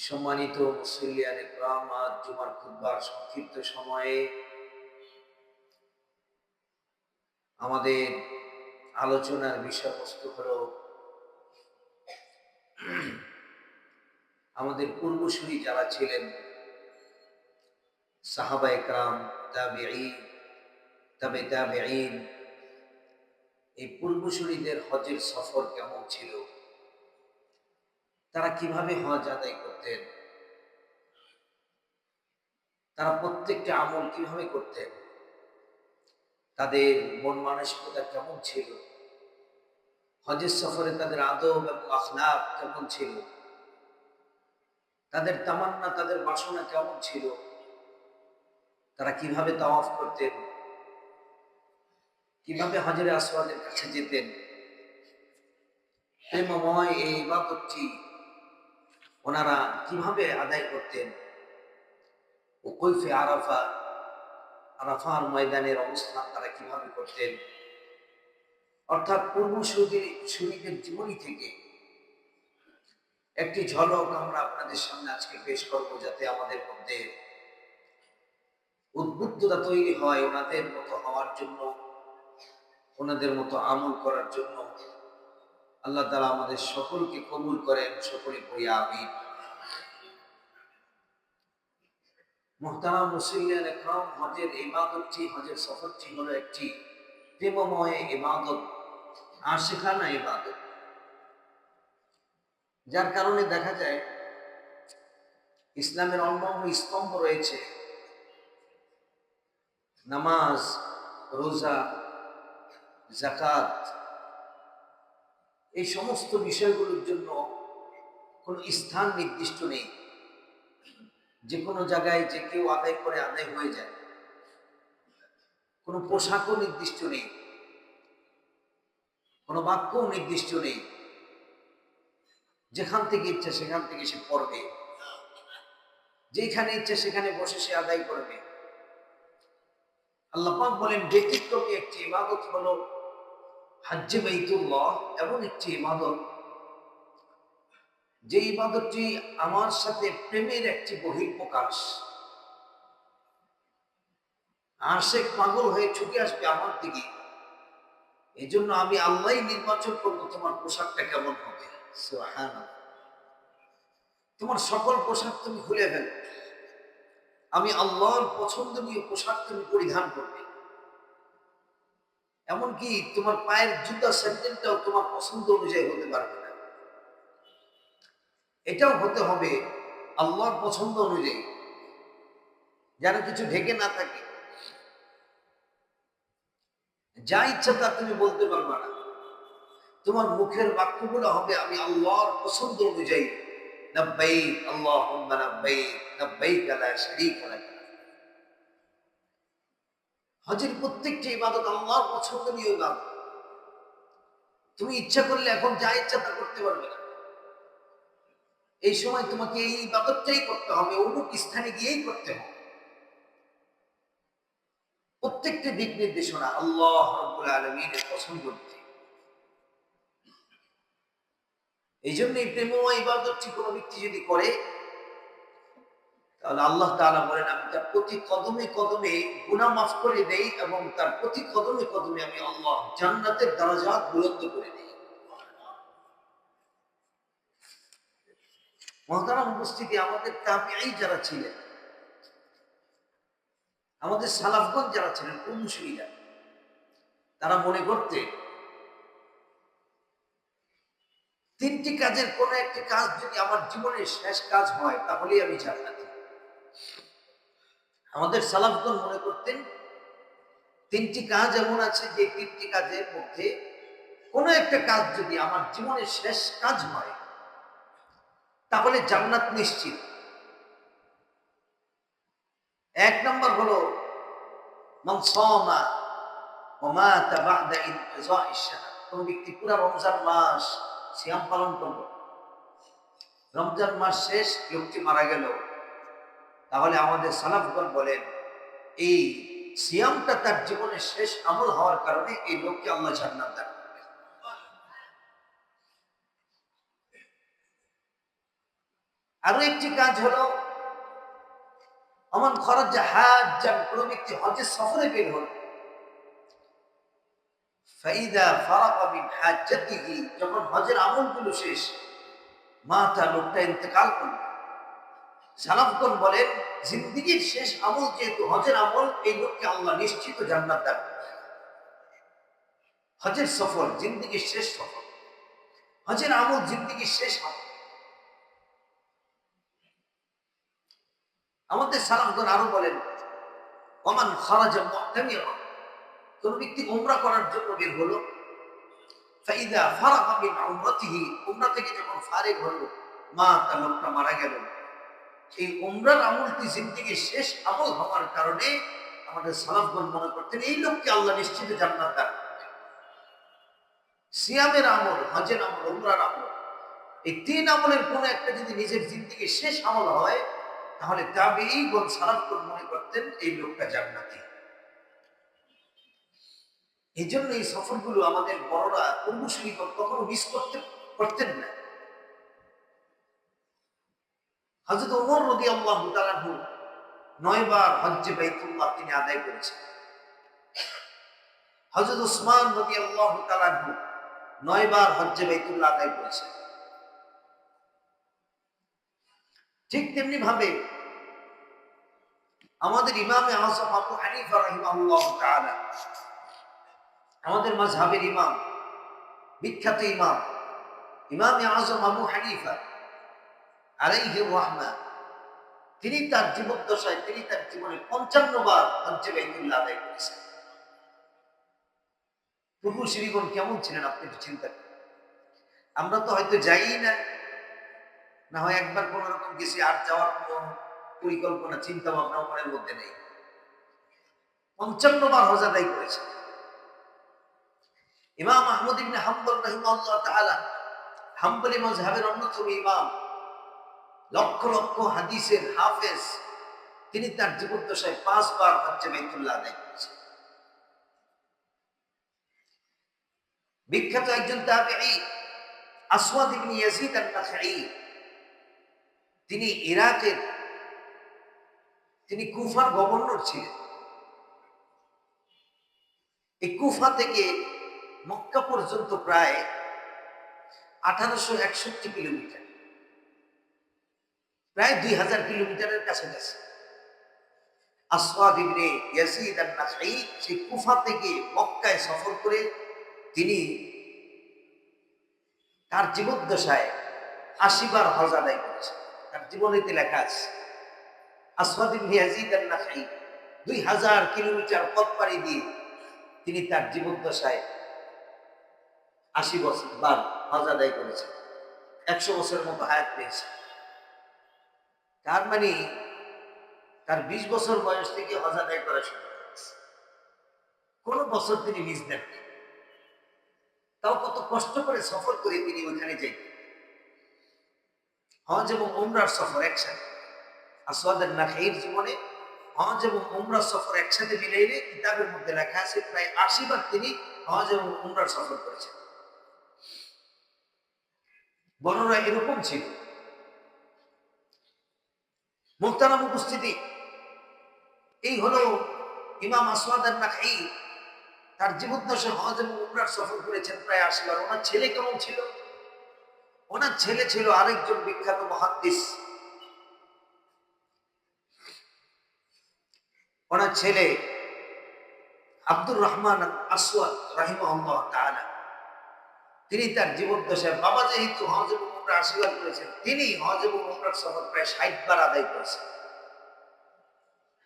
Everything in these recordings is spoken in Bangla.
সম্মানিত মুসল্লিয়ান ইকরাম, আজ জুমার খুতবার সংক্ষিপ্ত সময়ে আমাদের আলোচনার বিষয়বস্তু হলো আমাদের পূর্বসূরি যারা ছিলেন সাহাবা ইকরাম, তাবেঈন, তাবে তাবেঈন, এই পূর্বসূরিদের হজের সফর কেমন ছিল, তারা কিভাবে হজ আদায় করতেন, তারা প্রত্যেকটা আমল কিভাবে করতেন, তাদের মন মানসিকতা কেমন ছিল, হজের সফরে তাদের আদব এবং আখলাক কেমন ছিল, তাদের তামান্না, তাদের বাসনা কেমন ছিল, তারা কিভাবে তাওয়াফ করতেন, কিভাবে হাজরে আসওয়াদের কাছে যেতেন, প্রেমময় এই ইবাদতটি ওনারা কিভাবে আদায় করতেন, ও কৈফে আরাফা, আরাফার ময়দানের অবস্থান তারা কিভাবে করতেন, অর্থাৎ পূর্বসূরীদের জীবনী থেকে একটি ঝলক আমরা আপনাদের সামনে আজকে পেশ করব, যাতে আমাদের মধ্যে উদ্বুদ্ধতা তৈরি হয় ওনাদের মতো হওয়ার জন্য, ওনাদের মতো আমল করার জন্য। আল্লাহ তাআলা আমাদের সকলকে কবুল করেন, সকলে পড়ি আমিন। মুহতারাম মুসল্লিয়ান ইকরাম, হজের ইবাদতটি, হজের সফরটি হলো একটি প্রেমময় ইবাদত, আশিকানা ইবাদত, যার কারণে দেখা যায় ইসলামের অন্যান্য স্তম্ভ রয়েছে, নামাজ, রোজা, যাকাত, এই সমস্ত বিষয়গুলোর জন্য কোনো স্থান নির্দিষ্ট নেই, যে কোনো জায়গায় যে কেউ আদায় করে আদায় হয়ে যায়। কোনো পোশাকও নির্দিষ্ট নেই, কোনো বাক্যও নির্দিষ্ট নেই, যেখান থেকে ইচ্ছে সেখান থেকে সে পড়বে, যেখানে ইচ্ছে সেখানে বসে সে আদায় করবে। আল্লাহ পাক বলেন, ব্যতিক্রমী একটি ইবাদত হলো হজ্জে বাইতুল্লাহ, এমন একটি ইবাদত যে ইবাদতটি আমার সাথে প্রেমের একটি বহিঃপ্রকাশ। আশিক পাগল হয়ে ছুটে আসবে আমার দিকে, এই জন্য আমি আল্লাহ নির্বাচন করবো তোমার পোশাকটা কেমন হবে। সুবহানাল্লাহ। তোমার সকল পোশাক তুমি খুলে ফেলো, আমি আল্লাহর পছন্দনীয় পোশাক তুমি পরিধান করবে। এমনকি তোমার পায়ের জুতা স্যান্ডেলটাও তোমার পছন্দ অনুযায়ী হতে পারবে না, এটাও হতে হবে আল্লাহর পছন্দ অনুযায়ী, যেন কিছু ঢেকে না থাকে। যা ইচ্ছা তা তুমি বলতে পারবে না, তোমার মুখের বাক্যগুলো হবে আমি আল্লাহর পছন্দ অনুযায়ী। লাব্বাইক আল্লাহুম্মা লাব্বাইক, লাব্বাইক লা শারীকা লাক। হজের প্রত্যেকটি ইবাদত আল্লাহর পছন্দনীয় ইবাদত। তুমি ইচ্ছা করলে এখন যা ইচ্ছা তা করতে পারবে না, এই সময় তোমাকে এই ইবাদতটাই করতে হবে, অমুক স্থানে গিয়েই করতে হবে। প্রত্যেকটি দিক নির্দেশনা আল্লাহ রাব্বুল আলামিনের পছন্দ। এই জন্য এই প্রেমময় ইবাদতটি কোনো ব্যক্তি যদি করে, তাহলে আল্লাহ তাআলা বলেন, আমি তার প্রতি কদমে কদমে গুনাহ মাফ করে দেই এবং তার প্রতি কদমে কদমে আমি আল্লাহ জান্নাতের দরজা বুলন্দ করে দেই। মুহতারাম উপস্থিতি, আমাদের তাবেঈ যারা ছিলেন, আমাদের সালাফগণ যারা ছিলেন, পূর্বসূরীরা, তারা মনে করতে তিনটি কাজের কোন একটি কাজ যদি আমার জীবনের শেষ কাজ হয় তাহলেই আমি জান্নাতি। আমাদের সালাফগণ মনে করতেন তিনটি কাজ এমন আছে যে তিনটি কাজের মধ্যে কোন একটা কাজ যদি আমার জীবনের শেষ কাজ হয় তাহলে জান্নাত নিশ্চিত। এক নম্বর হলো মান সামা ওয়া মাতা বা'দা ইনকিযাইশ শাহর। কোন ব্যক্তি পুরো রমজান মাস সিয়াম পালন করলো, রমজান মাস শেষ লোকটি মারা গেল, তাহলে আমাদের সালাফগণ বলেন এই সিয়ামটা তার জীবনের শেষ আমল হওয়ার কারণে এই লোককে আল্লাহ জান্নাত দান করবে। আরো একটি কাজ হলো অমান খরচ হাজ্জান, কোন ব্যক্তি হজের সফরে বের হল, ফাইদা ফারাগা মিন হাজ্জাতিহি, যখন হজের আমলগুলো শেষ, মাতা লোকটা ইন্তেকাল করল। সালাফগণ বলেন জিন্দেগীর শেষ আমল যেহেতু হজের আমল, এই লোককে আল্লাহ নিশ্চিত জান্নাত দান করবেন। হজের সফর জিন্দেগীর শেষ সফর, হজের আমল জিন্দেগীর শেষ আমল। আমাদের সালাফগণ আরো বলেন ওমান খারাজা মুতামিরা, কোন ব্যক্তি উমরা করার জন্য বের হলো, ফাইদা ফারাগা মিন উমরাতিহি, উমরা থেকে যখন ফারিগ হলো, মা তা লোকটা মারা গেল। এই উমরার আমলটি জিন্দেগীর শেষ আমল হওয়ার কারণে আমাদের সালাফগণ মনে করতেন এই লোককে আল্লাহ নিশ্চিত জান্নাত দান করবেন। সিয়ামের আমল, হজের আমল, উমরার আমল, এই তিন আমলের কোন একটা যদি নিজের জিন্দেগীর শেষ আমল হয়, তাহলে তাবেঈগণ সালাফগণ মনে করতেন এই লোকটা জান্নাতি। এই জন্য এই সফরগুলো আমাদের বড়রা পূর্বসূরীগণ কখনো মিস করতেন না। হযরত ওমর রাদিয়াল্লাহু তাআলা আনহু 9 বার হজ্জে বাইতুল্লাহ তিনি আদায় করেছেন। হযরত উসমান রাদিয়াল্লাহু তাআলা আনহু 9 বার হজ্জে বাইতুল্লাহ আদায় করেছেন। ঠিক তেমনি ভাবে আমাদের ইমামে আযম আবু হানিফা রাহিমাহুল্লাহু তাআলা, আমাদের মাযহাবের ইমাম, বিখ্যাত ইমাম, ইমামে আযম আবু হানিফা আলাইহি রাহমা, তিনি তার জীবদ্দশায় তিনি তার জীবনে 55 বার হজ্জে বাইতুল্লাহ আদায় করেছেন। পূর্বসূরীগণ কেমন ছিলেন আপনি একটু চিন্তা করেন। আমরা তো হয়তো যাই না, না হয় একবার কোন রকম গেছি, আর যাওয়ার কোন পরিকল্পনা চিন্তা ভাবনা মনের মধ্যে নেই। 55 বার হজ আদায় করেছেন। ইমাম আহমদ ইবনে হাম্বল রাহিমাহুল্লাহ তাআলা, হাম্বলি মাযহাবের অন্যতম ইমাম, লক্ষ লক্ষ হাদিসের হাফেজ, তিনি তার জীবদ্দশায় 5 বার হজ্জে বাইতুল্লাহ আদায় করেছেন। বিখ্যাত একজন তাবেঈ আসওয়াদ ইবনে ইয়াজিদ আন-নাখাঈ, তিনি ইরাকের, তিনি কুফার গভর্নর ছিলেন। এই কুফা থেকে মক্কা পর্যন্ত প্রায় 1861 কিলোমিটার, প্রায় 2000 কিলোমিটারের কাছাকাছি। আসওয়াদ ইবনে ইয়াজিদ আন-নাখাঈ সেই কুফা থেকে মক্কায় সফর করে তিনি তার জীবদ্দশায় 80 বার হজ আদায় করেছেন। তার জীবনীতে লেখা আছে আসওয়াদ ইবনে ইয়াজিদ আন-নাখাঈ 2000 কিলোমিটার পথ পাড়ি দিয়ে তিনি তার জীবদ্দশায় 80 বার হজ আদায় করেছেন। 100 বছরের মতো হায়াত পেয়েছে। তার মানে তার 20 বছর বয়স থেকে হজ আদায় করা শুরু করেছে। কোন বছর তিনি মিস দেননি। তাও কত কষ্ট করে সফর করে তিনি ওইখানে যাইতেন। হজ এবং উমরার সফর একসাথে। আসওয়াদ আন-নাখাঈর জীবনে হজ এবং উমরার সফর একসাথে মিলাইলে কিতাবের মধ্যে লেখা আছে প্রায় 80 বার তিনি হজ এবং উমরার সফর করেছেন। বর্ণনা এরকম ছিল। মুহতারাম উপস্থিতি, এই হলো ইমাম আসওয়াদ আন-নাখাঈ, তার জীবদ্দশায় হজ এবং উমরার সফর করেছেন প্রায় 80 বার। ওনার ছেলে কেমন ছিল? ওনার ছেলে ছিল আরেকজন বিখ্যাত মুহাদ্দিস। ওনার ছেলে আব্দুর রহমান আসওয়াদ রাহিমাহুল্লাহ তাআলা, তিনি তার জীবদ্দশায়, বাবা যেহেতু হজ এবং উমরা 80 বার করেছেন, তিনি হজ এবং উমরার সফর প্রায় 60 বার আদায় করেছেন।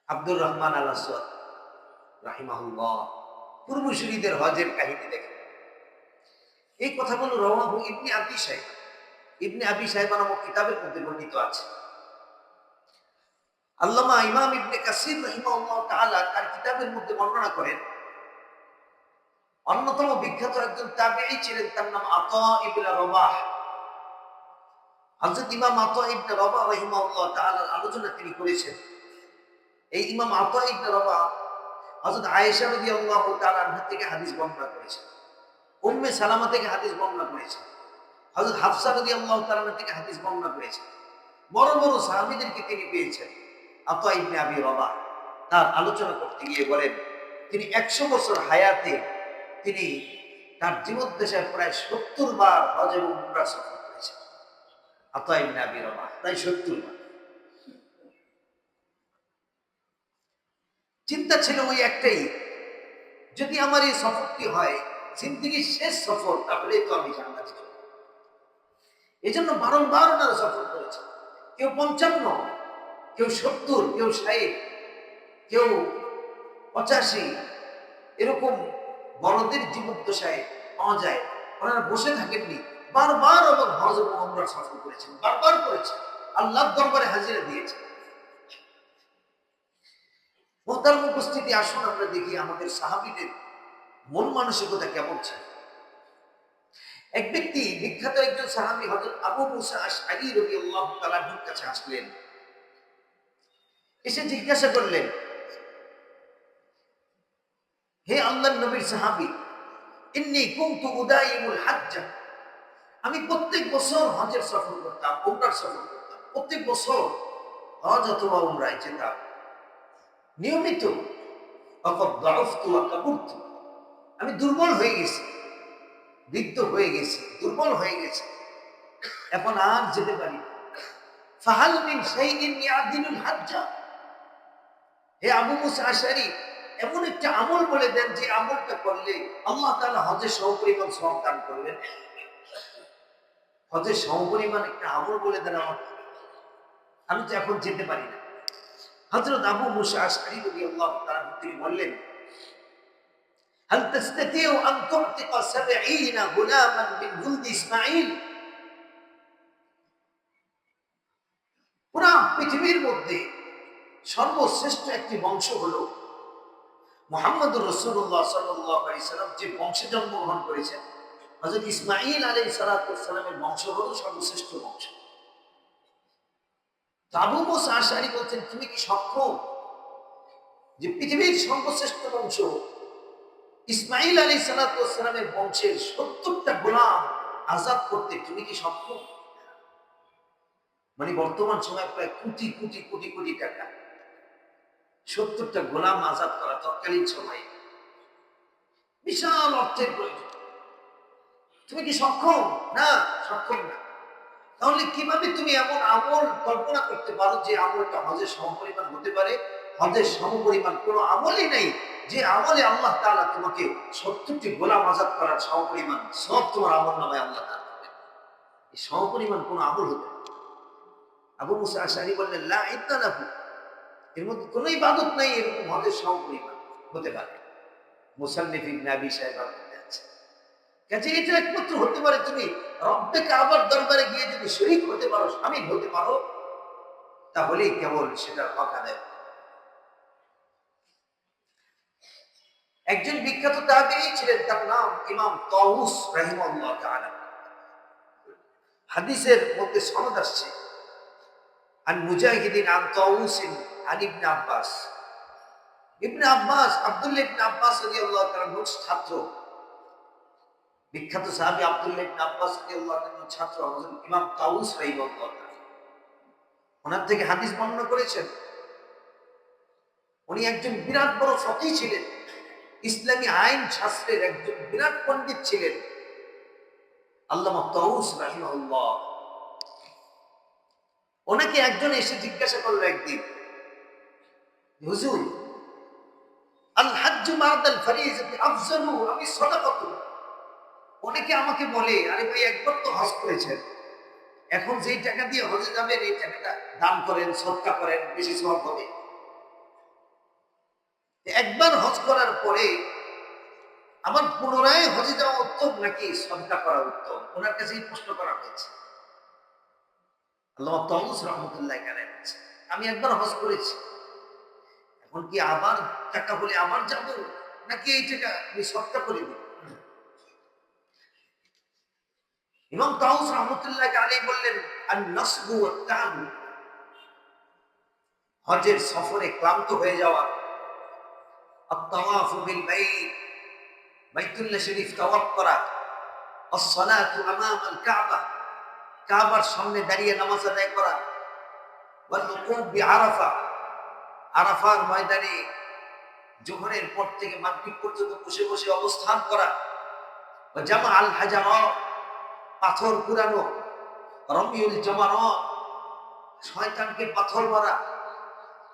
আব্দুর রহমান আল আসওয়াদ রাহিমাহুল্লাহ, পূর্বসূরীদের হজের কাহিনী দেখেন। এই কথাগুলো রাওয়াহু ইবনে আবি শাইবা, ইবনে আবি শাইবা নামক কিতাবের মধ্যে বর্ণিত আছে। আল্লামা ইমাম ইবনে কাসির রাহিমাহুল্লাহ তাআলা তার কিতাবের মধ্যে বর্ণনা করেন, অন্যতম বিখ্যাত একজন তাবেঈ ছিলেন, তার নাম আতা ইবনে রবাহ। হযরত ইমাম আতা ইবনে রবাহ রাহিমাহুল্লাহ তাআলার আলোচনা তিনি করেছেন। এই ইমাম আতা ইবনে রবাহ হযরত আয়েশা রাদিয়াল্লাহু তাআলা আনহা থেকে হাদিস বর্ণনা করেছেন, উম্মে সালামা থেকে হাদিস বর্ণনা করেছেন, হযরত হাফসা রাদিয়াল্লাহু তাআলা থেকে হাদিস বর্ণনা করেছেন। বড় বড় সাহাবীদেরকে তিনি পেয়েছেন। আতা ইবনে আবি রবাহ তার আলোচনা করতে গিয়ে বলেন, তিনি 100 বছর হায়াতে তিনি তার জীবদ্দশায় প্রায় 70 বার হজ এবং উমরা সফর করেছেন। আতা ইবনে আবি রবাহ প্রায় 70 বার। চিন্তা ছিল ওই একটাই, যদি আমার এই সফরটি হয় জিন্দেগির শেষ সফর, তাহলে তো আমি জান্নাতে যাব। এই জন্য বারংবার ওনারা সফর করেছেন। কেউ 55, কেউ 70, কেউ 60, কেউ 85, এরকম বড়দের জীবদ্দশায় পাওয়া যায়। ওনারা বসে থাকেননি, বারবার এবং হজ এবং উমরা সফর করেছেন, বারবার করেছেন, আল্লাহর দরবারে হাজিরা দিয়েছেন। মোহতারাম উপস্থিতি, আসুন আমরা দেখি আমাদের সাহাবীদের মন মানসিকতা কেমন ছিল। এক ব্যক্তি, বিখ্যাত একজন সাহাবী হযরত আবু মুসা আশআরী রাদিয়াল্লাহু তাআলার কাছে আসলেন। এসে জিজ্ঞাসা করলেন, হে আল্লাহর নবীর সাহাবী, ইন্নী কুনতু উদাইমুল হজ্জ, আমি প্রত্যেক বছর হজের সফর করতাম, উমরার সফর করতাম, প্রত্যেক বছর হজ অথবা উমরায় যেতাম নিয়মিত। অকদ দাউফতু ওয়া কাবুরতু, আমি দুর্বল হয়ে গেছি, বৃদ্ধ হয়ে গেছি, দুর্বল হয়ে গেছি, এখন আর যেতে পারি না। ফাহাল মিন শাইইন ইয়াদিলুল হজ্জ, হে আবু মুসা আশআরী, এমন একটা আমল বলে দেন যে আমলটা করলে আল্লাহ তাআলা হজের সমপরিমাণ সওয়াব দান করবেন। হজের সমপরিমাণ একটা আমল বলে দেন আমাকে, আমি তো এখন যেতে পারি না। হযরত আবু মুসা আশআরী রাদিয়াল্লাহু তাআলা তিনি বললেন, হাল তাস্তাতিউ আন তু'তিকা 70 গুলামান মিন জুলদি ইসমাঈল, পুরা পৃথিবীর মধ্যে সর্বশ্রেষ্ঠ একটি বংশ হলো মুহাম্মদুর রাসূলুল্লাহ সাল্লাল্লাহু আলাইহি সাল্লাম যে বংশে জন্মগ্রহণ করেছেন, হযরত ইসমাঈল আলাইহিস সালাতু ওয়াস সালামের বংশ হলো সর্বশ্রেষ্ঠ বংশ। আবু মুসা আশআরী বলছেন, তুমি কি সক্ষম যে পৃথিবীর সর্বশ্রেষ্ঠ বংশ ইসমাঈল আলাইহিস সালাতু ওয়াস সালামের বংশের 70টা গোলাম আযাদ করতে তুমি কি সক্ষম? মানে বর্তমান সময়ে প্রায় কোটি কোটি কোটি কোটি টাকা 70টা গোলাম আযাদ করা তৎকালীন সময়ে বিশাল অর্থের প্রয়োজন। তুমি কি সক্ষম? না, সক্ষম না। তাহলে কিভাবে তুমি এমন আমল কল্পনা করতে পারো যে আমলটা হজের সমপরিমাণ হতে পারে? হজের সমপরিমাণ কোনো আমলই নেই যে আমলে আল্লাহ তাআলা তোমাকে 70টি গোলাম আযাদ করার সমপরিমাণ সব তোমার আমল নামায় আল্লাহ তাআলা দেবেন। এই সমপরিমাণ কোনো আমল হতে পারে? আবু মুসা আশআরী বললেন, লা ইদ্দা লাহু, এর মধ্যে কোনো ইবাদত নাই এরকম হজের সমপরিমাণ হতে পারে। মুসান্নিফ ইবনে আবি শায়বা বলতে আছে, কাজে এটা একমাত্র হতে পারে তুমি রব্বে কাবার দরবারে গিয়ে যদি শরীক হতে পারো, শামিল হতে পারো, তাহলেই কেবল সেটার হক আদায়। একজন বিখ্যাত তাবেঈ ছিলেন, তার নাম ইমাম তাউস রাহিমাহুল্লাহ তাআলা। হাদিসের মধ্যে সনদ আসছে আন মুজাহিদিন আন তাউসিন আন ইবনে আব্বাস। ইবনে আব্বাস, আব্দুল্লাহ ইবনে আব্বাস রাদিয়াল্লাহু তাআলার ছাত্র, বিখ্যাত সাহাবী আব্দুল্লাহ ইবনে আব্বাস রাদিয়াল্লাহু তাআলার ছাত্র হযরত ইমাম তাউস রাহিমাহুল্লাহ তাআলা ওনার থেকে হাদিস বর্ণনা করেছেন। উনি একজন বিরাট বড় ফকীহ ছিলেন, ইসলামী আইন শাস্ত্রের একজন বিরাট পণ্ডিত ছিলেন আল্লামা তাউস রাহিমাহুল্লাহ। ওনাকে একজন এসে জিজ্ঞাসা করলো একদিন, হুজুর, আল হাজ্জু বা'দাল ফরিজাতি আফজালু আম সাদাকাতু। অনেকে আমাকে বলে, আরে ভাই একবার তো হজ করেছেন, এখন যেই টাকা দিয়ে হজে যাবেন এই টাকাটা দান করেন, সদকা করেন, বেশি সওয়াব হবে। একবার হজ করার পরে আবার পুনরায় হজে যাওয়া উত্তম নাকি সদকা করা উত্তম? ওনার কাছে এই প্রশ্ন করা হয়েছে। আল্লামা তাউস রাহমাতুল্লাহি আলাইহি বলেছেন, আমি একবার হজ করেছি, এখন কি আবার টাকা হলে আবার যাব নাকি এই টাকা আমি সদকা করে দিব? ইমাম তাউস রাহমাতুল্লাহি আলাইহি বললেন, আন নাসবু ওয়াত তা'বু, হজের সফরে ক্লান্ত হয়ে যাওয়া, আত-তাওয়াফু বিল বাইত, বাইতুল্লাহ শরীফ তাওয়াফ করা, আস-সালাতু আমাম আল-কাবা, কাবার সামনে দাঁড়িয়ে নামাজ আদায় করা, والوقوف بعرفة আরাফার ময়দানে জোহরের পর থেকে মাগরিব পর্যন্ত বসে বসে অবস্থান করা, জামা আল হাজারাত পাথর কুড়ানো, রমিউল জামারাত শয়তানকে পাথর মারা,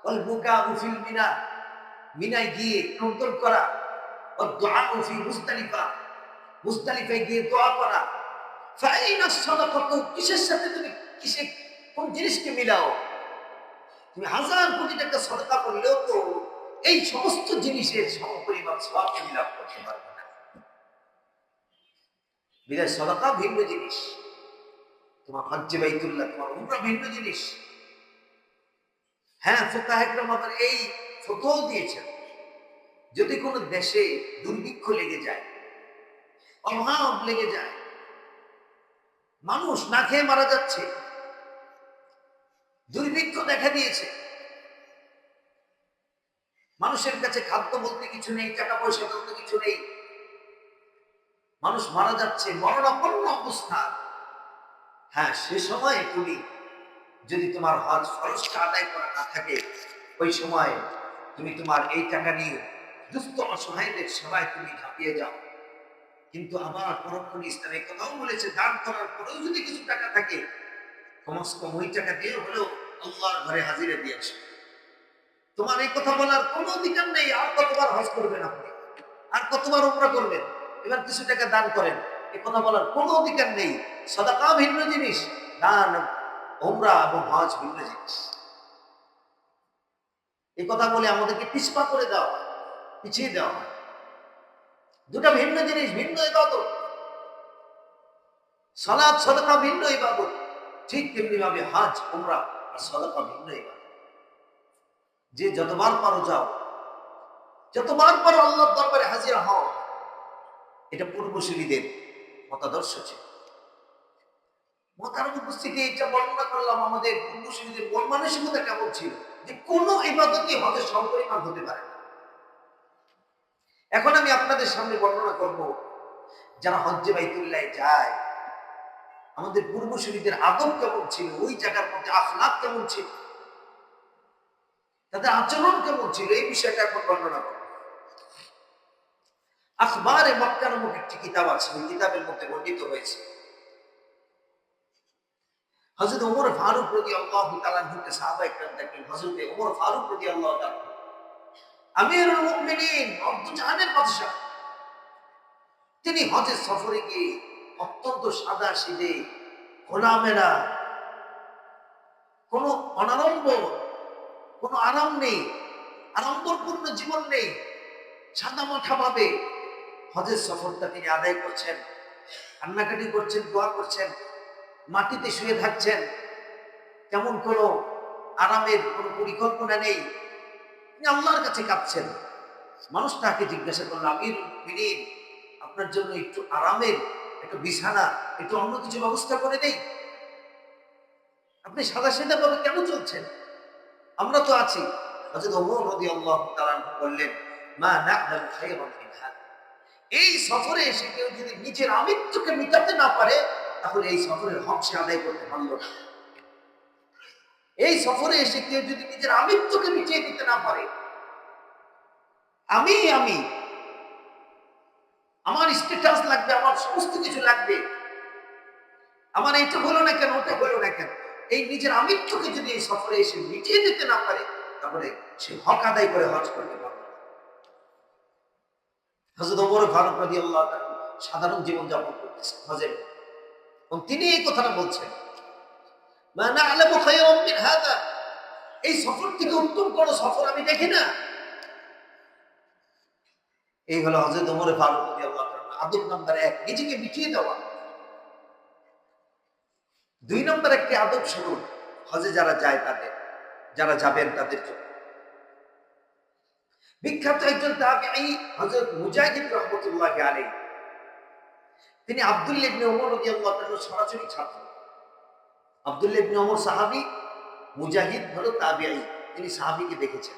ওয়াল বুকাউ ফিল মিনা মিনায় গিয়ে ক্রন্দন করা, ওয়াদ দুআউ ফি মুজদালিফা মুজদালিফায় গিয়ে দোয়া করা। ফাইনা সাদাকাতু কিসের সাথে তুমি কোন জিনিসকে মিলাও? তুমি 1000 কোটি টাকা সদকা করলেও তো এই সমস্ত জিনিসের সমপরিমাণ সওয়াব তুমি লাভ করতে পারবে না। বিদায় সদকা ভিন্ন জিনিস, তোমার হজ্জে বাইতুল্লাহ, তোমার উমরা ভিন্ন জিনিস। হ্যাঁ, ফুকাহা ইকরাম আবার এই ফতোয়াও দিয়েছেন, যদি কোনো দেশে দুর্ভিক্ষ লেগে যায়, অভাব লেগে যায়, মানুষ না খেয়ে মারা যাচ্ছে, দুর্ভিক্ষ দেখা দিয়েছে, মানুষের কাছে খাদ্য বলতে কিছু নেই, টাকা পয়সা বলতে কিছু নেই, মানুষ মারা যাচ্ছে মরণাপন্ন অবস্থা, হ্যাঁ সে সময় তুমি যদি তোমার হজ ফরজটা আদায় করা না থাকে, ওই সময় তুমি তোমার এই টাকা নিয়ে দুস্থ অসহায়দের সেবায় তুমি ঝাঁপিয়ে যাও। কিন্তু আবার পরক্ষণে ইসলামে কথাও বলেছে, দান করার পরেও যদি কিছু টাকা থাকে, কমস কম ওই টাকা দিয়ে হলেও আল্লাহর ঘরে হাজিরা দিয়ে আসো। তোমার এই কথা বলার কোনো অধিকার নেই আর কতবার হজ করবেন আপনি, আর কতবার উমরা করবেন, এবার কিছু টাকা দান করেন, এই কথা বলার কোনো অধিকার নেই। সাদাকা ভিন্ন জিনিস, দান উমরা এবং হজ ভিন্ন জিনিস। এই কথা বলে আমাদেরকে পিছপা করে দেওয়া হয়, পিছিয়ে দেওয়া হয়। দুটা ভিন্ন জিনিস, ভিন্ন ইবাদত। সালাত সাদাকা ভিন্ন ইবাদত, ঠিক তেমনি ভাবে হজ উমরা আর সাদাকা ভিন্ন ইবাদত। যে যতবার পারো যাও, যতবার পারো আল্লাহর দরবারে হাজির হও, এটা পূর্বসূরীদের মতাদর্শ ছিল। মতার উপস্থিতি এটা বর্ণনা করলাম, আমাদের পূর্বসূরীদের মন মানসিকতা কেমন ছিল, যে কোন ইবাদতই হজের সমপরিমাণ হতে পারে না। এখন আমি আপনাদের সামনে বর্ণনা করব, যারা হজ্জে বাইতুল্লাহ যায়, আমাদের পূর্বসূরীদের আদব কেমন ছিল, ওই জায়গার মধ্যে আখলাক কেমন ছিল, তাদের আচরণ কেমন ছিল, এই বিষয়টা এখন বর্ণনা করব। আখবারে মক্কা নামক একটি কিতাব আছে, ওই কিতাবের মধ্যে বর্ণিত হয়েছে হযরত ওমর ফারুক রাদিয়াল্লাহু তাআলা আনহুকে সাহাবা ইকরাম দেখলেন, হযরত ওমর ফারুক রাদিয়াল্লাহু তাআলা আমিরুল মুমিনিন, জাহানের বাদশা, তিনি হজের সফরে গিয়ে অত্যন্ত সাদা সিধে খোলামেলা, কোনো অনাড়ম্বর, কোনো আরাম নেই, আড়ম্বরপূর্ণ জীবন নেই, সাদা মাথা ভাবে হজের সফরটা তিনি আদায় করছেন, কান্নাকাটি করছেন, দোয়া করছেন, মাটিতে শুয়ে থাকছেন, তেমন কোনো আরামের কোনো পরিকল্পনা নেই, তিনি আল্লাহর কাছে কাঁদছেন। মানুষ তাকে জিজ্ঞাসা করলো, আমিরুল মুমিনিন, আপনার জন্য একটু আরামের একটু বিছানা, একটু অন্য কিছু ব্যবস্থা করে দেই, আপনি সাদা সাদা ভাবে কেন চলছেন, আমরা তো আছি। হযরত ওমর রাদিয়াল্লাহু তাআলা আনহু বললেন, মা না'লামু খায়রান মিন হাদা, এই সফরে এসে কেউ যদি নিজের আমিত্বকে মিটাতে না পারে, তাহলে এই সফরের হক সে আদায় করতে পারল না। এই সফরে এসে কেউ যদি নিজের আমিত্বকে মিটিয়ে দিতে না পারে, আমি আমি আমার স্ট্যাটাস লাগবে, আমার সমস্ত কিছু লাগবে, আমার এটা হলো না কেন, ওটা হলো না কেন, এই নিজের আমিত্বকে যদি এই সফরে এসে মিটিয়ে দিতে না পারে, তাহলে সে হক আদায় করে হজ করতে পারবে না। হযরত ওমর ফারুক রাদিয়াল্লাহু তাআলা সাধারণ জীবন যাপন করতেছেন হজের, এবং তিনি এই কথাটা বলছেন, মা না'লামু খায়রান মিন হাদা, এই সফর থেকে উত্তম কোন সফর আমি দেখি না। এই হলো হযরত ওমর ফারুক রাদিয়াল্লাহু তাআলা আদব নাম্বার 1, নিজেকে মিটিয়ে দেওয়া। 2 নম্বর একটি আদব শুনুন হজে যারা যায় তাদের, যারা যাবেন তাদের জন্য। বিখ্যাত একজন তাবিঈ হযরত মুজাহিদ রাহমাতুল্লাহি আলাইহি, তিনি আব্দুল্লাহ ইবনে ওমর রাদিয়াল্লাহু তাআলার সরাসরি ছাত্র। আব্দুল্লাহ ইবনে ওমর সাহাবী, মুজাহিদ হলো তাবিঈ, তিনি সাহাবীকে দেখেছেন।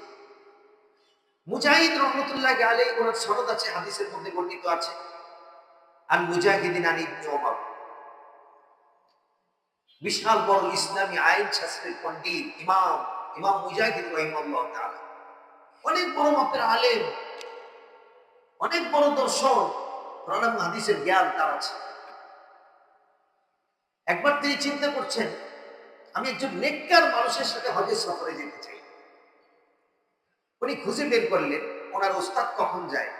মুজাহিদ রাহমাতুল্লাহি আলাইহি ওনার সনদ আছে, হাদিসের মধ্যে বর্ণিত আছে, আন মুজাহিদিন আন ইবনে ওমর, বিশাল বড় ইসলামী আইন শাস্ত্রের পণ্ডিত ইমাম ইমাম মুজাহিদ রাহিমাহুল্লাহ তাআলা, অনেক বড় মাপের আলেম, অনেক বড় দর্শন, কোরআন এবং হাদিসের জ্ঞান তার আছে। একবার তিনি চিন্তা করছেন, আমি একজন নেককার মানুষের সাথে হজের সফরে যেতে চাই। উনি খুঁজে বের করলেন ওনার ওস্তাদ কখন যায়।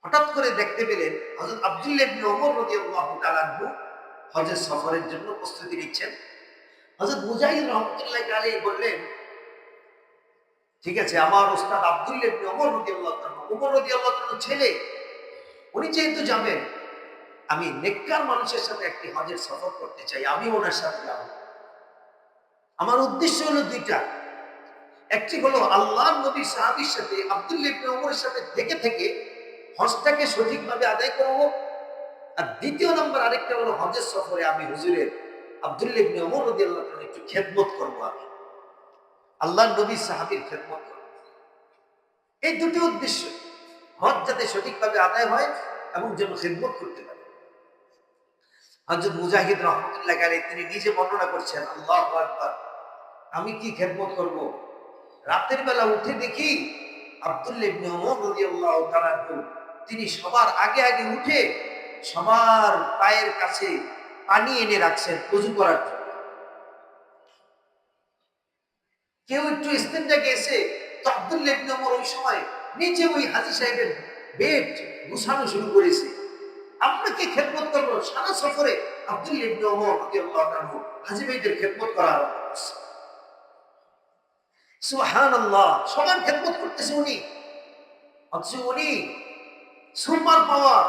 হঠাৎ করে দেখতে পেলেন হযরত আব্দুল্লাহ ইবনে ওমর রাদিয়াল্লাহু তাআলা আনহু হজের সফরের জন্য প্রস্তুতি নিচ্ছেন। হযরত মুজাহিদ রাহমাতুল্লাহি আলাইহি বললেন, ঠিক আছে, আমার ওস্তাদ আব্দুল্লাহ ইবনে ওমর রাদিয়াল্লাহু তাআলা, ওমর রাদিয়াল্লাহু তাআলার ছেলে, উনি যেহেতু যাবেন, আমি নেককার মানুষের সাথে একটি হজের সফর করতে চাই, আমি ওনার সাথে যাব। আমার উদ্দেশ্য হলো দুইটা, একটি হলো আল্লাহর নবী সাহাবীর সাথে আব্দুল্লাহ ইবনে ওমরের সাথে থেকে থেকে হজটাকে সঠিকভাবে আদায় করব, আর দ্বিতীয় নম্বর আরেকটা হলো হজের সফরে আমি হুজুরের আব্দুল্লাহ ইবনে ওমর রাদিয়াল্লাহু তাআলা একটু খেদমত করব, আমি আল্লাহর নবী সাহাবীর খেদমত করব। এই দুটি উদ্দেশ্য, হজ যাতে সঠিকভাবে আদায় হয় এবং যেন খেদমত করতে পারে। হযরত মুজাহিদ রাহমাতুল্লাহি আলাইহি তিনি নিজে বর্ণনা করছেন, আল্লাহু আকবার, আমি কি খেদমত করব, রাতের বেলা উঠে দেখি আব্দুল্লাহ ইবনে ওমর রাদিয়াল্লাহু তাআলা তিনি সবার আগে আগে উঠে সবার পায়ের কাছে পানি এনে রাখছেন ওযু করার জন্য। কেউ একটু ইস্তেঞ্জা গেছে, তো আব্দুল্লাহ ইবনে ওমর ওই সময় নিচে ওই হাজী সাহেবের বেড গুছানো শুরু করেছে। আপনাকে খেদমত করবো সারা সফরে আব্দুল্লাহ ইবনে ওমর রাদিয়াল্লাহু তাআলা হাজী ভাইদের খেদমত করা আরম্ভ করছে। সুবহানাল্লাহ, সবার খেদমত করতেছে উনি, অথচ উনি সুপার পাওয়ার,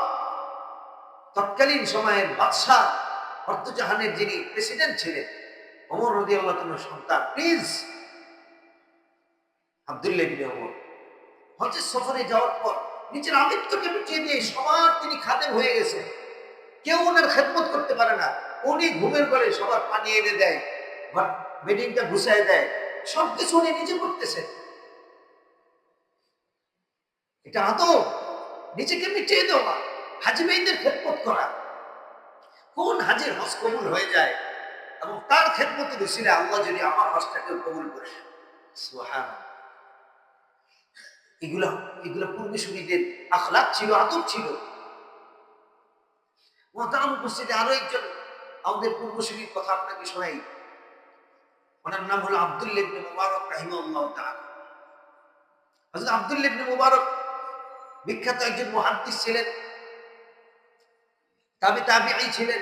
তৎকালীন সময়ের বাদশাহ অর্থজাহানের যিনি প্রেসিডেন্ট ছিলেন ওমর রাদিয়াল্লাহু তাআলার সন্তান প্রিন্স আব্দুল্লাহ ইবনে ওমর হজের সফরে যাওয়ার পর নিজের আমিত্বকে মিটিয়ে দিয়ে সবার তিনি খাদেম হয়ে গেছে। কেউ ওনার খেদমত করতে পারে না। উনি ঘুমের ঘরে সবার পানি এনে দেয়, বেডিংটা ঘুষায় দেয়, সবকিছু উনি নিজে করতেছেন। এটা আদব, নিজেকে মিটিয়ে দেওয়া, হাজী ভাইদের খেদমত করা। কোন হাজির হজ কবুল হয়ে যায় এবং তার খেদমতের উসিলে আল্লাহ যদি আমার হজটাকে কবুল করে। সুবহানাল্লাহ, এগুলা এগুলা পূর্বসূরীদের আখলাক ছিল, আদব ছিল। মুহতারাম উপস্থিতি, আরো একজন আমাদের পূর্বসূরীর কথা আপনাকে শোনাই। ওনার নাম হলো আব্দুল্লাহ ইবনে মুবারক রাহিমাহুল্লাহ তাআলা। হযরত আব্দুল্লাহ ইবনে মুবারক বিখ্যাত একজন মুহাদ্দিস ছিলেন, তাবিঈ ছিলেন,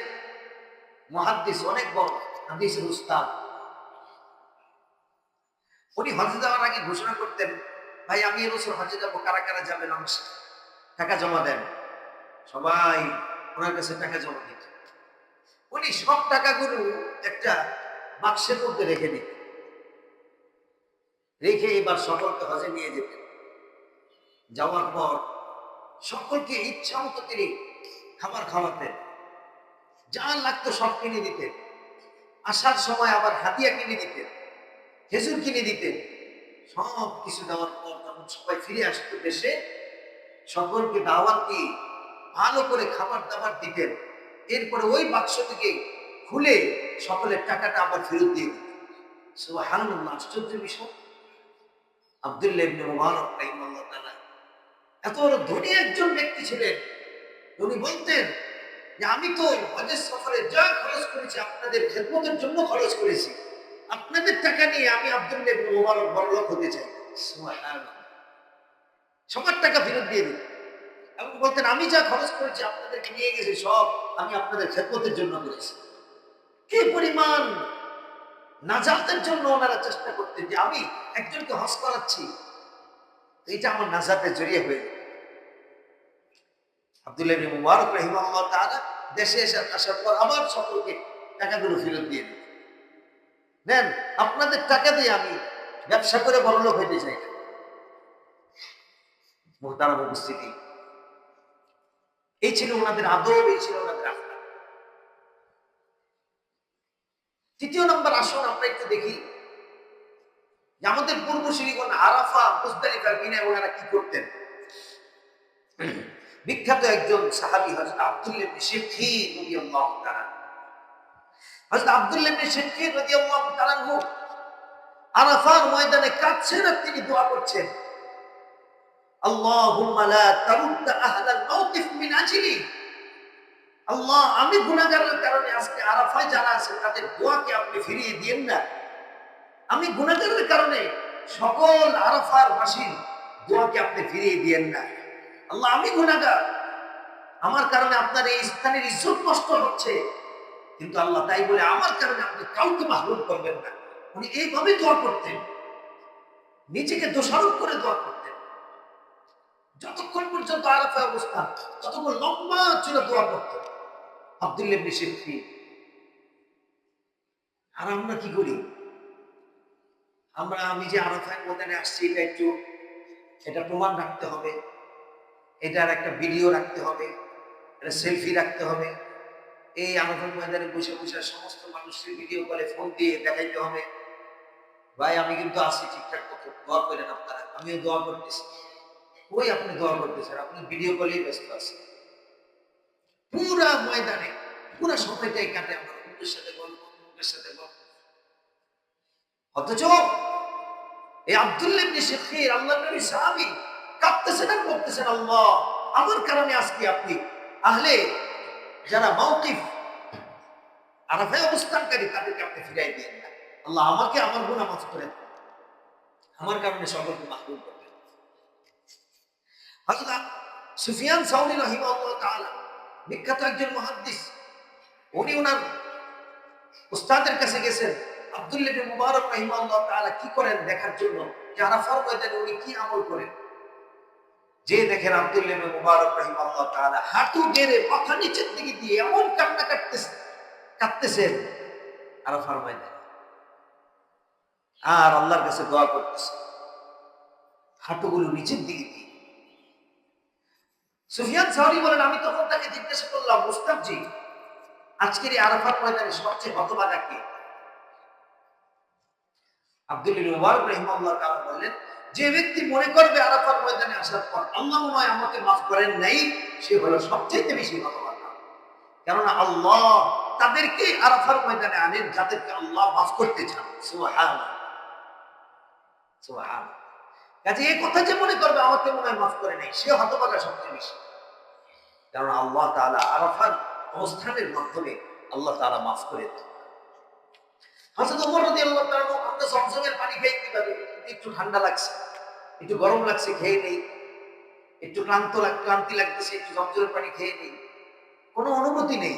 মুহাদ্দিস, অনেক বড় হাদিসের উস্তাদ। উনি হজে যাওয়ার আগে ঘোষণা করতেন, ভাই আমি এবছর হজে যাবো, কারা কারা যাবেন আমার সাথে, টাকা জমা দেন। সবাই ওনার কাছে টাকা জমা দিত। উনি সব টাকাগুলো একটা বাক্সের মধ্যে রেখে দিতেন, রেখে এবার সকলকে হজে নিয়ে যেতেন। যাওয়ার পর সকলকে ইচ্ছা মতো তিনি খাবার খাওয়াতেন, যা লাগতো সব কিনে দিতেন। আসার সময় আবার হাদিয়া কিনে দিতেন, খেজুর কিনে দিতেন। সব কিছু দেওয়ার পর যখন সবাই ফিরে আসতো দেশে, সকলকে দাওয়াত দিয়ে ভালো করে খাবার দাবার দিতেন। এরপরে ওই বাক্স থেকে খুলে সকলের টাকাটা আবার ফেরত দিয়ে দিতেন। সুবহানাল্লাহ, আশ্চর্য বিষয়। আব্দুল্লাহ ইবনে মুবারক রাহিমাহুল্লাহ তাআলা এত বড় ধনী একজন ব্যক্তি ছিলেন। উনি বলতেন যে আমি তো হজের সফরে যা খরচ করেছি আপনাদের খেদমতের জন্য খরচ করেছি, আপনাদের টাকা নিয়ে আমি আব্দুল্লাহ ইবনে মুবারক বড়লোক হতে চাই। সুবহানাল্লাহ, সবার টাকা ফেরত দিয়ে দিন এবং বলতেন আমি যা খরচ করেছি আপনাদেরকে নিয়ে গেছি সব আমি আপনাদের খেদমতের জন্য করেছি। কি পরিমাণ নাজাতের জন্য ওনারা চেষ্টা করতেন যে আমি একজনকে হজ করাচ্ছি, এটা আমার নাজাতের জড়িয়ে হয়ে যাবে। আব্দুল্লাহ ইবনে মুবারক রাহিমাহুল্লাহ তাআলা দেশে আসার পর আবার সকলকে টাকাগুলো ফেরত দিয়ে দিতেন। নেন, আপনাদের টাকা দিয়ে আমি ব্যবসা করে বড়লোক হইতে চাই। মুহতারাম উপস্থিতি, এই ছিল ওনাদের আদব, এই ছিল ওনাদের আখলাক। তৃতীয় নম্বর আসুন আমরা একটু দেখি যে আমাদের পূর্বসূরীগণ আরাফা, মুজদালিফা, মিনায় ওনারা কি করতেন। বিখ্যাত একজন সাহাবী হযরত আব্দুল্লাহ ইবনে শিখীর রাদিয়াল্লাহু তাআলা। হযরত আব্দুল্লাহ ইবনে শিখীর রাদিয়াল্লাহু তাআলা আনহু আরাফার ময়দানে কাঁদছেন আর তিনি দোয়া করছেন, আল্লাহুম্মা লা তারুদ্দ আহলাল মাওকিফ মিন আজলি। আল্লাহ, আমি গুনাহগারের কারণে আজকে আরাফায় যারা আছে তাদের দোয়াকে আপনি ফিরিয়ে দিয়েন না। আমি গুনাহগারের কারণে সকল আরাফার বাসীর দোয়াকে আপনি ফিরিয়ে দিয়েন না। আল্লাহ, আমি গুনাহগার, আমার কারণে আপনার এই স্থানের ইজ্জত নষ্ট হচ্ছে, কিন্তু আল্লাহ তাই বলে আমার কারণে আপনি কাউকে মাহরুম করবেন না। উনি এইভাবে দোয়া করতেন, নিজেকে দোষারোপ করে দোয়া করতেন। যতক্ষণ পর্যন্ত আরাফায় অবস্থান, ততক্ষণ লম্বা চূড়া দোয়া করতেন আব্দুল্লাহ ইবনে শিখী। আর আমরা কি করি? আমি যে আরাফায় ময়দানে আসছি এটা প্রমাণ রাখতে হবে, এটার একটা ভিডিও রাখতে হবে, একটা সেলফি রাখতে হবে, এই আরাফার ময়দানে বসে বসে সমস্ত মানুষের ভিডিও কলে ফোন দিয়ে দেখাইতে হবে, ভাই আমি কিন্তু আসি ঠিকঠাক মতো, দোয়া করেন আপনারা, আমিও দোয়া করতেছি। ওই আপনি দোয়া করতেছেন, আপনি ভিডিও কলেই ব্যস্ত আছেন। পুরা ময়দানে পুরা সময়টাই কাটে আমরা অমুকের সাথে গল্প, অমুকের সাথে গল্প। অথচ এই আব্দুল্লাহ ইবনে শিখীর আল্লাহর নবীর সাহাবী কাঁদতেছেন আর বলতেছেন, আল্লাহ, আমার কারণে আজকে আপনি আহলে যারা মাওকিফ আরাফায় অবস্থানকারী তাদেরকে আপনি ফিরাই দিয়েন না। আল্লাহ, আমাকে আমার গুনাহ মাফ করে দেন, আমার কারণে সকলকে মাহরুম করবেন। হযরত সুফিয়ান সাউরি রাহিমাহুল্লাহ তাআলা বিখ্যাত একজন মুহাদ্দিস, উনি ওনার উস্তাদের কাছে গেছেন আব্দুল্লাহ ইবনে মুবারক রাহিমাহুল্লাহ তাআলা কি করেন দেখার জন্য, যে আরাফার ময়দানে উনি কি আমল করেন। যে দেখেন আব্দুল্লাহ ইবনে মুবারক রাহিমাহুল্লাহ তাআলা হাঁটু গেড়ে মাথা নিচের দিকে দিয়ে এমন কান্না কাঁদতেছেন আরাফার ময়দানে, আর আল্লাহর কাছে দোয়া করতেছেন হাঁটুগুলো নিচের দিকে দিয়ে। সুফিয়ান সাউরি বলেন, আমি তখন তাকে জিজ্ঞাসা করলাম, মুস্তাফজি, আজকের এই আরাফার ময়দানে সবচেয়ে হতভাগা কে? আব্দুল্লাহ ইবনে মুবারক রাহিমাহুল্লাহ তাআলা বললেন, যে ব্যক্তি মনে করবে আরাফার ময়দানে আসার পর আল্লাহ মনে হয় আমাকে মাফ করেন নাই, সে হলো সবচেয়ে বেশি হতভাগা। কেননা আল্লাহ তাদেরকে আরাফার ময়দানে আনেন যাদেরকে আল্লাহ মাফ করতে চান। সুবহানাল্লাহ, সুবহানাল্লাহ। কাজে এই কথা যে মনে করবে আমাকে মনে হয় মাফ করে নাই, সে হতভাগা সবচেয়ে বেশি। কারণ আল্লাহ তাআলা আরাফার অবস্থানের মাধ্যমে আল্লাহ তাআলা মাফ করে দেন। হযরত ওমর রাদিয়াল্লাহু তাআলা, আমরা জমজমের পানি খাই কিভাবে? একটু ঠান্ডা লাগছে, একটু গরম লাগছে, খেয়ে নেই, একটু ক্লান্তি লাগতেছে, একটু জমজমের পানি খেয়ে নেই, কোনো অনুমতি নেই।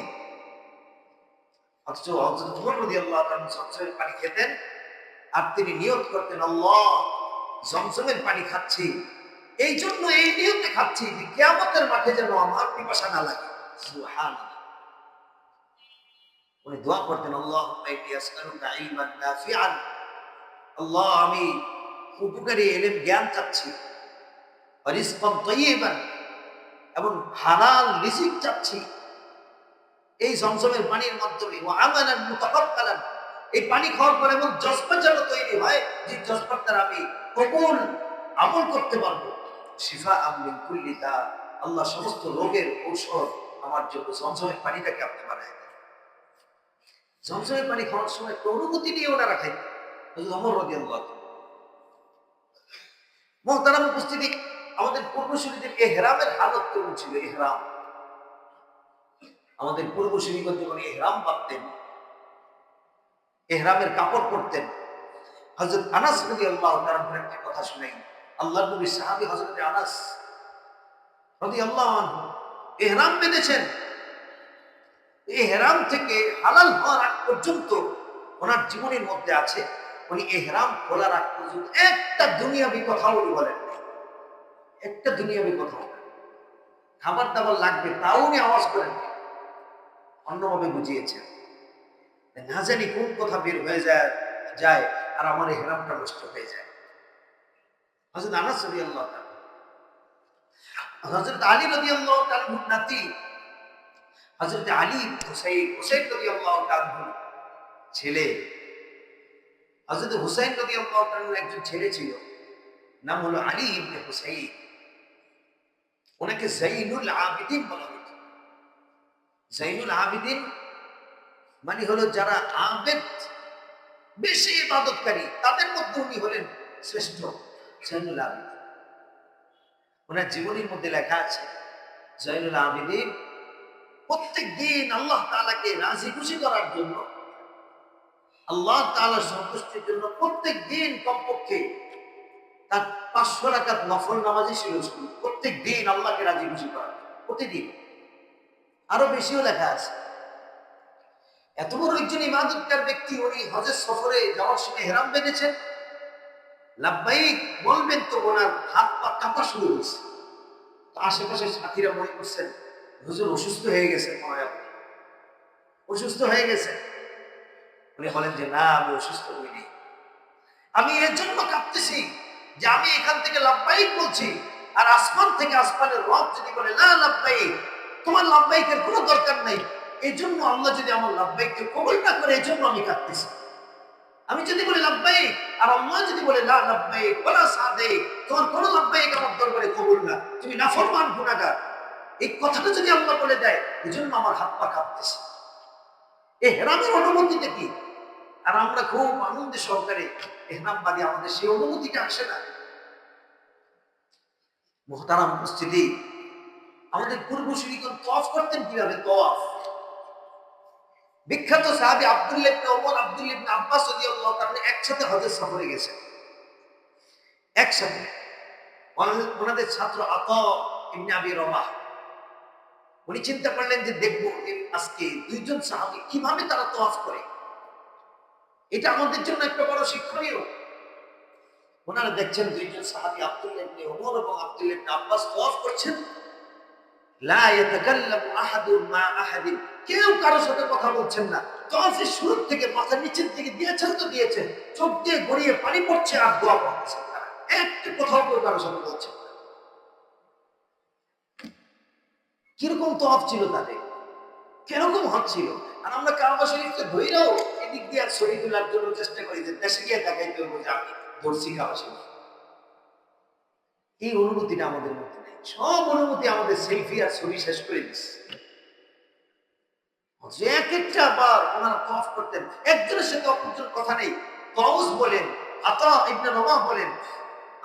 অথচ হযরত ওমর রাদিয়াল্লাহু তাআলা জমজমের পানি খেতেন আর তিনি নিয়ত করতেন, আল্লাহ, জমজমের পানি খাচ্ছি এই জন্য, এই নিয়তে খাচ্ছি যে কিয়ামতের মাঠে যেন আমার পিপাসা না লাগে। সুবহানাল্লাহ। উনি দোয়া করতেন, আল্লাহুম্মা ইন্নী আসআলুকা ইলমান নাফিআন, আল্লাহ, আমি উপকারী ইলম জ্ঞান চাচ্ছি, ওয়া রিজকান তাইয়িবান, এবং হালাল রিজিক চাচ্ছি এই জমজমের পানির মাধ্যমে, ওয়া আমালান মুতাকাব্বালান, এই পানি খাওয়ার পর এমন জজবা যেন তৈরি হয় যে জজবার দ্বারা আমি কবুল আমল করতে পারবো। শিফাআম মিন কুল্লি দা, আল্লাহ সমস্ত রোগের ঔষধ আমার জন্য জমজমের পানিটাকে আপনি বানায় দেন। জমজমের পানি খাওয়ার সময় একটা অনুমতি নিয়ে ওনারা খাইতেন। হযরত ওমর রাদিয়াল্লাহু তাআলা। মুহতারাম উপস্থিতি, আমাদের পূর্বসূরীদের ইহরামের হালত কেমন ছিল? ইহরাম, আমাদের পূর্বসূরীগণ যখন ইহরাম বাঁধতেন, ইহরামের কাপড় পরতেন, হযরত আনাস রাদিয়াল্লাহু তাআলা একটা কথা শুনাই। আল্লাহর নবী সাহাবী হযরত আনাস রাদিয়াল্লাহু আনহু ইহরাম বেঁধেছেন, ইহরাম থেকে হালাল হওয়ার আগ পর্যন্ত ওনার জীবনের মধ্যে আছে, উনি ইহরাম খোলার আগ পর্যন্ত একটা দুনিয়াবি কথা উনি বলেন নাই, একটা দুনিয়াবি কথা বলেন। খাবার দাবার লাগবে তাও উনি আওয়াজ করেন, অন্যভাবে বুঝিয়েছেন, না জানি কোন কথা বের হয়ে যায় আর আমার ইহরামটা নষ্ট হয়ে যায়। হযরত আনাস রাদিয়াল্লাহু তাআলা, হযরত আলী রাদিয়াল্লাহু তাআলা নাতি হযরত আলী হুসাইন রাদিয়াল্লাহু তাআলা ছেলে, হযরত হুসাইন রাদিয়াল্লাহু তাআলার একজন ছেলে ছিল, নাম হলো আলী ইবনে হুসাইন। ওনাকে জাইনুল আবিদিন বলা হতো। জাইনুল আবিদিন মানে হলো যারা আবেদ, বেশি ইবাদতকারী, তাদের মধ্যে উনি হলেন শ্রেষ্ঠ জয়নুল আবেদিন। ওনার জীবনীর মধ্যে লেখা আছে জয়নুল আবেদিন প্রত্যেক দিন আল্লাহ তাআলাকে রাজি খুশি করার জন্য, আল্লাহ তাআলার সন্তুষ্টির জন্য প্রত্যেক দিন কমপক্ষে তার 500 রাকাত নফল নামাজই ছিল শুরু, প্রত্যেক দিন আল্লাহকে রাজি খুশি করার প্রতিদিন। আরো বেশিও লেখা আছে। এত বড় একজন ইবাদতকার ব্যক্তি, উনি হজের সফরে যাওয়ার সময় হেরাম বেঁধেছেন, লাব্বাইক বলবেন তো ওনার হাত পা কাঁপা শুরু হয়েছে। তো আশেপাশের সাথীরা মনে করছেন হুজুর অসুস্থ হয়ে গেছে, মনে হয় অসুস্থ হয়ে গেছে। উনি বলেন যে না, আমি অসুস্থ হইনি, আমি এর জন্য কাঁপতেছি যে আমি এখান থেকে লাব্বাইক বলছি, আর আসমান থেকে আসমানের রব যদি বলে না লাব্বাইক, তোমার লাব্বাইকের কোনো দরকার নাই, এই জন্য আল্লাহ যদি আমার লাব্বাইককে কবুল না করে, এই জন্য আমি কাঁদতেছি। আমি যদি বলি লাব্বাইক আর আল্লাহ যদি বলে লা লাব্বাইক ওয়ালা সাদিক, তোমার কোনো লাব্বাইক আমার দরবারে কবুল না, তুমি নাফরমান গুনাহগার, এই কথাটা যদি আল্লাহ বলে দেয়, এই জন্য আমার হাত পা কাঁপতেছে। এই হেরামের অনুমতিটা কি? আর আমরা খুব আনন্দের সহকারে এহরাম বাদী, আমাদের সেই অনুমতিটা আসে না। মুহতারাম উপস্থিতি, আমাদের পূর্বসূরীগণ তওয়াফ করতেন কিভাবে? তওয়াফ বিখ্যাত সাহাবী আব্দুল্লাহ ইবনে ওমর, আব্দুল্লাহ ইবনে আব্বাস রাদিয়াল্লাহু তাআলা একসাথে হজের সফরে গেছেন, একসাথে। ওনাদের ছাত্র আতা ইবনে আবি রবাহ, উনি চিন্তা করলেন যে দেখবো আজকে দুইজন সাহাবী কিভাবে তারা তওয়াফ করে, এটা আমাদের জন্য একটা বড় শিক্ষণীয়। ওনারা দেখছেন দুইজন সাহাবী আব্দুল্লাহ ইবনে ওমর এবং আব্দুল্লাহ ইবনে আব্বাস তওয়াফ করছেন, লা ইয়াতাকাল্লামু আহাদুন মা আহাদিন, কেউ কারোর সাথে কথা বলছেন না। তওয়াফের শুরু থেকে মাথা নিচের দিকে দিয়েছেন তো দিয়েছেন, চোখ দিয়ে গড়িয়ে পানি পড়ছে আর দোয়া করতেছেন, তারা একটা কথাও কেউ কারোর সাথে বলছেন না। কিরকম তওয়াফ ছিল তাদের, কিরকম হচ্ছিল। আর আমরা কাবা শরীফকে ধইরাও এদিক দিয়ে আর ছবি তোলার জন্য চেষ্টা করি যে দেশে গিয়ে দেখাইতে হবে যে আমি ধরছি কাবা শরীফ। এই অনুভূতিটা আমাদের মধ্যে নেই। সব অনুভূতি আমাদের সেলফি আর ছবি শেষ করে দিচ্ছে। এক একটা বার ওনারা তওয়াফ করতেন, একজনের সাথে অপরজনের কথা নেই। তাউস বলেন, আতা ইবনে রবাহ বলেন,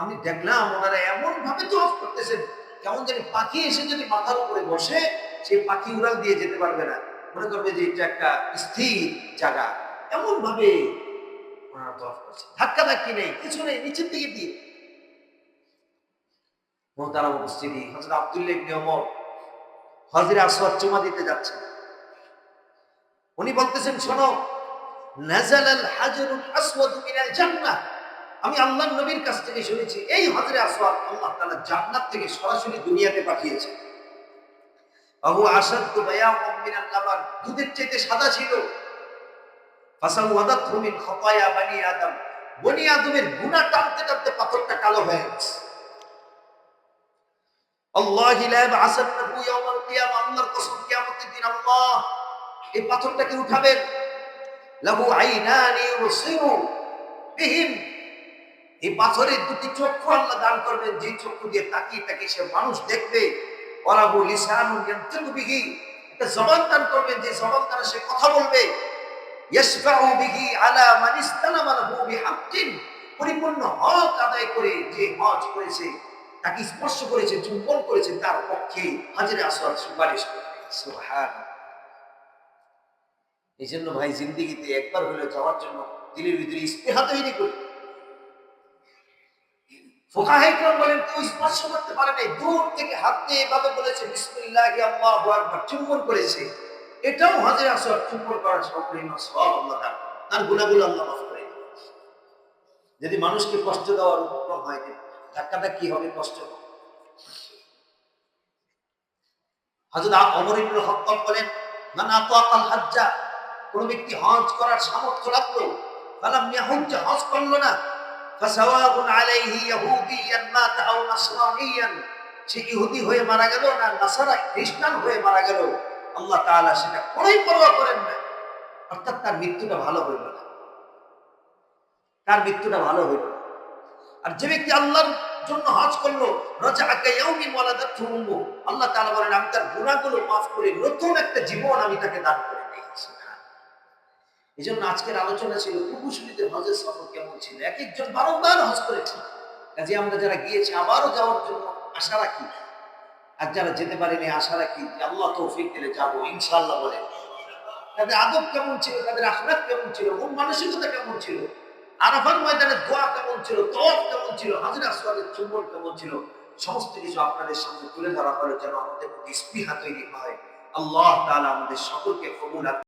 আমি দেখলাম ওনারা এমন ভাবে তওয়াফ করতেছেন, কেমন জানি পাখি এসে যদি মাথার উপরে বসে, সেই পাখি উড়াল দিয়ে যেতে পারবে না, মনে করবে যে এটা একটা স্থির জায়গা। এমন ভাবে ওনারা তওয়াফ করছে, ধাক্কা ধাক্কি নেই, কিছু নেই, নিচের দিকে দিয়ে। মুহতারাম উপস্থিতি, হযরত আব্দুল্লাহ ইবনে ওমর হাজরে আসওয়াদ চুমা দিতে যাচ্ছেন। উনি বলতেছেন, শোনো, নাযালাল হাজারুল আসওয়াদ মিনাল জান্নাহ, আমি আল্লাহর নবীর কাছ থেকে শুনেছি এই হাজরে আসওয়াদ আল্লাহ তাআলা জান্নাত থেকে সরাসরি দুনিয়াতে পাঠিয়েছেন। আহু আশাদ্দু বায়াউম মিনাল লাবান, দুধের চাইতে সাদা ছিল। ফাসাওয়াদাতহু মিন খাতায়া বানি আদম, বনি আদমের গুনাহ টানতে টানতে পাথরটা কালো হয়ে গেছে। আল্লাহি লা ইয়াবআসান্নাহু ইয়াওমাল কিয়ামা, আল্লাহর কসম কিয়ামতের দিন আল্লাহ এই পাথরটাকে উঠাবেন। লাহু আইনানি ইউবসিরু বিহিম, এই পাথরের দুটি চক্ষু আল্লাহ দান করবেন, যে চক্ষু দিয়ে তাকিয়ে তাকিয়ে সে মানুষ দেখবে। ওয়ালাহু লিসানুন ইয়ানতিকু বিহি, একটা জবান দান করবেন, যে জবান দ্বারা সে কথা বলবে। ইয়াশফাউ বিহি আলা মান ইসতালামা লাহু বিহাক্কিন, পরিপূর্ণ হক আদায় করে যে হজ করেছে, তাকে স্পর্শ করেছে, চুম্বন করেছে, তার পক্ষে হাজরে আসওয়াদ সুপারিশ করবে। সুবহানাল্লাহ। এই জন্য ভাই জিন্দেগিতে একবার হলেও যাওয়ার জন্য দিলের ভিতরে ইস্তেহা তৈরি করি। ফুকাহায়ে কেরাম বলেন, কেউ স্পর্শ করতে পারে নাই, দূর থেকে হাত দিয়ে এভাবে বলেছে বিসমিল্লাহি আল্লাহু আকবার, চুম্বন করেছে। এটাও হাজরে আসওয়াদ চুম্বন করার সপরিমাণ সওয়াব আল্লাহ দান, তার গুনাহগুলো আল্লাহ মাফ করে দেন। যদি মানুষকে কষ্ট দেওয়ার উপক্রম হয়, ধাক্কাটা কি হবে, কষ্ট হবে। হযরত ওমর ইবনে খাত্তাব বলেন, মান আতাকাল হাজ্জা, কোন ব্যক্তি হজ করার সামর্থ্য রাখলো, ফালাম ইয়াহুজ্জা, হজ করলো না, ফাসাওয়াবুন আলাইহি ইয়াহুদিয়ান মাতা আও নাসরানিয়ান, সে ইহুদি হয়ে মারা গেল না নাসারা খ্রিস্টান হয়ে মারা গেল, আল্লাহ তাআলা সেটা কোনই পরোয়া করেন না। অর্থাৎ তার মৃত্যুটা ভালো হইল না, তার মৃত্যুটা ভালো হইল না। আর যে ব্যক্তি আল্লাহর জন্য হজ করলো, রাজাআ কায়াউমিন ওয়ালাদাতহু উম্মু, আল্লাহ তাআলা বলেন আমি তার গুনাহগুলো মাফ করে নতুন একটা জীবন আমি তাকে দান করে দিই। সুবহানাল্লাহ। এই জন্য আজকের আলোচনা ছিল পূর্বসূরীদের হজের সফর কেমন ছিল। এক একজন বারংবার হজ করেছে, কাজে আমরা যারা গিয়েছি আবারও যাওয়ার জন্য আশা রাখি, আর যারা যেতে পারেনি আশা রাখি যে আল্লাহ তৌফিক দিলে যাবো ইনশাআল্লাহ। বলে তাদের আদব কেমন ছিল, তাদের আখলাক কেমন ছিল, মন মানসিকতা কেমন ছিল, আরাফার ময়দানে দোয়া কেমন ছিল, তওয়াফ কেমন ছিল, হাজরে আসওয়াদের চুম্বন কেমন ছিল, সমস্ত কিছু আপনাদের সামনে তুলে ধরা হলো যেন আমাদের প্রতি স্পৃহা তৈরি হয়। আল্লাহ তাআলা আমাদের সকলকে কবুল